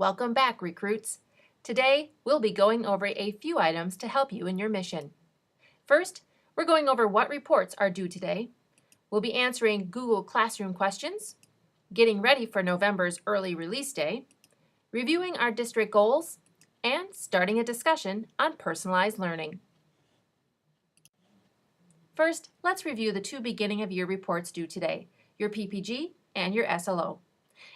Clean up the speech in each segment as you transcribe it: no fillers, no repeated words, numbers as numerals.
Welcome back, recruits. Today, we'll be going over a few items to help you in your mission. First, we're going over what reports are due today. We'll be answering Google Classroom questions, getting ready for November's early release day, reviewing our district goals, and starting a discussion on personalized learning. First, let's review the two beginning of year reports due today, your PPG and your SLO.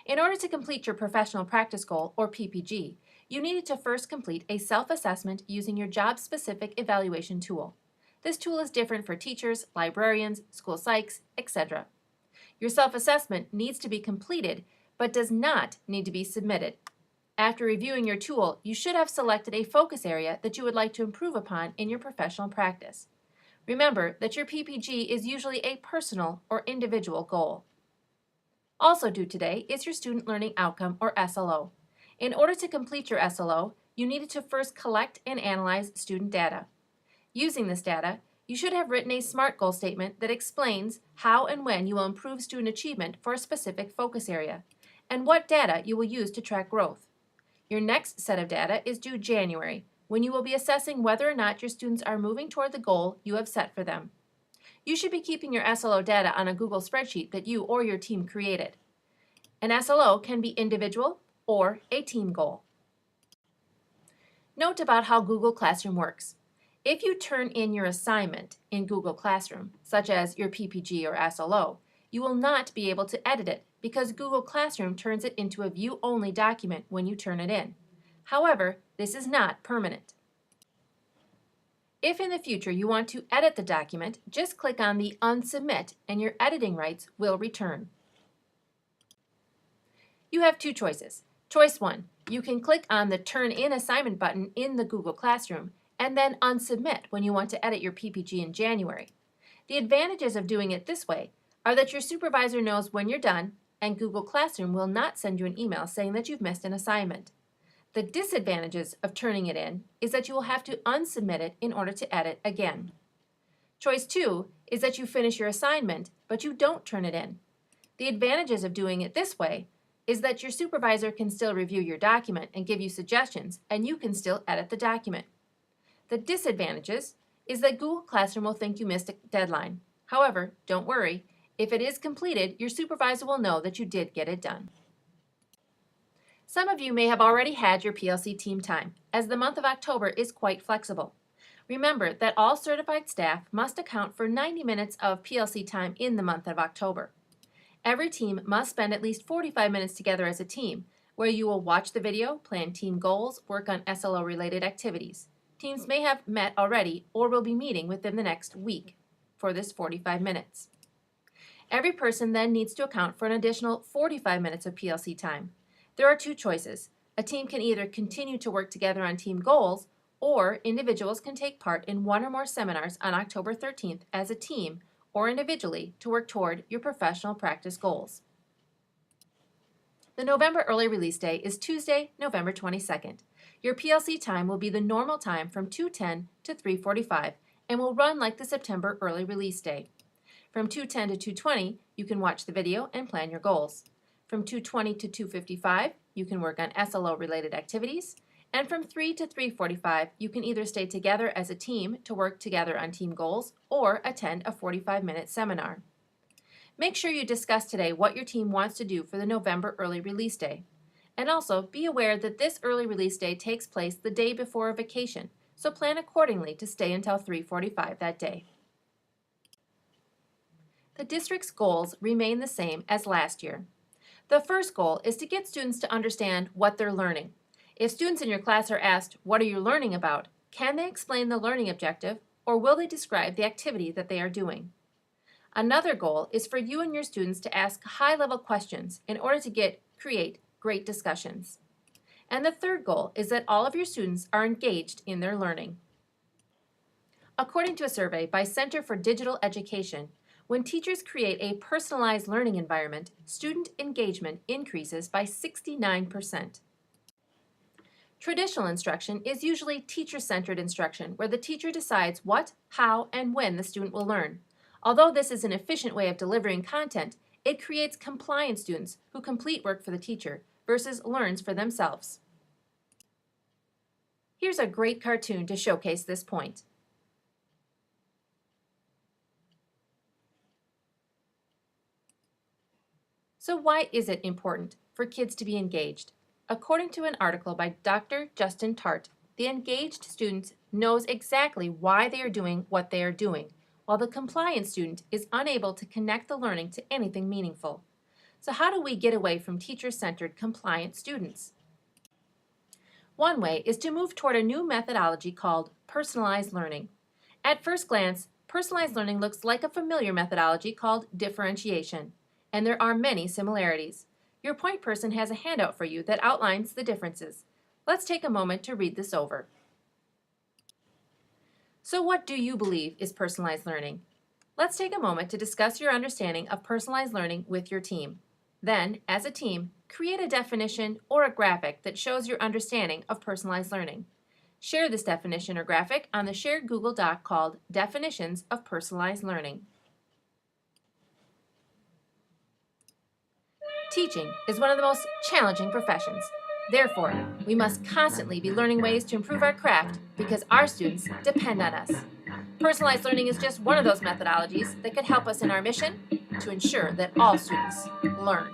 In order to complete your professional practice goal, or PPG, you needed to first complete a self-assessment using your job-specific evaluation tool. This tool is different for teachers, librarians, school psychs, etc. Your self-assessment needs to be completed, but does not need to be submitted. After reviewing your tool, you should have selected a focus area that you would like to improve upon in your professional practice. Remember that your PPG is usually a personal or individual goal. Also due today is your Student Learning Outcome, or SLO. In order to complete your SLO, you needed to first collect and analyze student data. Using this data, you should have written a SMART goal statement that explains how and when you will improve student achievement for a specific focus area, and what data you will use to track growth. Your next set of data is due January, when you will be assessing whether or not your students are moving toward the goal you have set for them. You should be keeping your SLO data on a Google spreadsheet that you or your team created. An SLO can be individual or a team goal. Note about how Google Classroom works. If you turn in your assignment in Google Classroom, such as your PPG or SLO, you will not be able to edit it because Google Classroom turns it into a view-only document when you turn it in. However, this is not permanent. If in the future you want to edit the document, just click on the Unsubmit and your editing rights will return. You have two choices. Choice 1, you can click on the Turn In Assignment button in the Google Classroom and then unsubmit when you want to edit your PPG in January. The advantages of doing it this way are that your supervisor knows when you're done and Google Classroom will not send you an email saying that you've missed an assignment. The disadvantages of turning it in is that you will have to unsubmit it in order to edit again. Choice 2 is that you finish your assignment, but you don't turn it in. The advantages of doing it this way is that your supervisor can still review your document and give you suggestions, and you can still edit the document. The disadvantages is that Google Classroom will think you missed a deadline. However, don't worry. If it is completed, your supervisor will know that you did get it done. Some of you may have already had your PLC team time, as the month of October is quite flexible. Remember that all certified staff must account for 90 minutes of PLC time in the month of October. Every team must spend at least 45 minutes together as a team, where you will watch the video, plan team goals, work on SLO-related activities. Teams may have met already or will be meeting within the next week for this 45 minutes. Every person then needs to account for an additional 45 minutes of PLC time. There are two choices. A team can either continue to work together on team goals, or individuals can take part in one or more seminars on October 13th as a team or individually to work toward your professional practice goals. The November early release day is Tuesday, November 22nd. Your PLC time will be the normal time from 2:10 to 3:45 and will run like the September early release day. From 2:10 to 2:20, you can watch the video and plan your goals. From 2:20 to 2:55, you can work on SLO-related activities. And from 3 to 3:45, you can either stay together as a team to work together on team goals or attend a 45-minute seminar. Make sure you discuss today what your team wants to do for the November early release day. And also be aware that this early release day takes place the day before a vacation, so plan accordingly to stay until 3:45 that day. The district's goals remain the same as last year. The first goal is to get students to understand what they're learning. If students in your class are asked, "What are you learning about?" can they explain the learning objective, or will they describe the activity that they are doing? Another goal is for you and your students to ask high-level questions in order to create great discussions. And the third goal is that all of your students are engaged in their learning. According to a survey by Center for Digital Education, when teachers create a personalized learning environment, student engagement increases by 69%. Traditional instruction is usually teacher-centered instruction, where the teacher decides what, how, and when the student will learn. Although this is an efficient way of delivering content, it creates compliant students who complete work for the teacher, versus learns for themselves. Here's a great cartoon to showcase this point. So why is it important for kids to be engaged? According to an article by Dr. Justin Tart, the engaged student knows exactly why they are doing what they are doing, while the compliant student is unable to connect the learning to anything meaningful. So how do we get away from teacher-centered compliant students? One way is to move toward a new methodology called personalized learning. At first glance, personalized learning looks like a familiar methodology called differentiation, and there are many similarities. Your point person has a handout for you that outlines the differences. Let's take a moment to read this over. So what do you believe is personalized learning? Let's take a moment to discuss your understanding of personalized learning with your team. Then, as a team, create a definition or a graphic that shows your understanding of personalized learning. Share this definition or graphic on the shared Google Doc called Definitions of Personalized Learning. Teaching is one of the most challenging professions. Therefore, we must constantly be learning ways to improve our craft because our students depend on us. Personalized learning is just one of those methodologies that could help us in our mission to ensure that all students learn.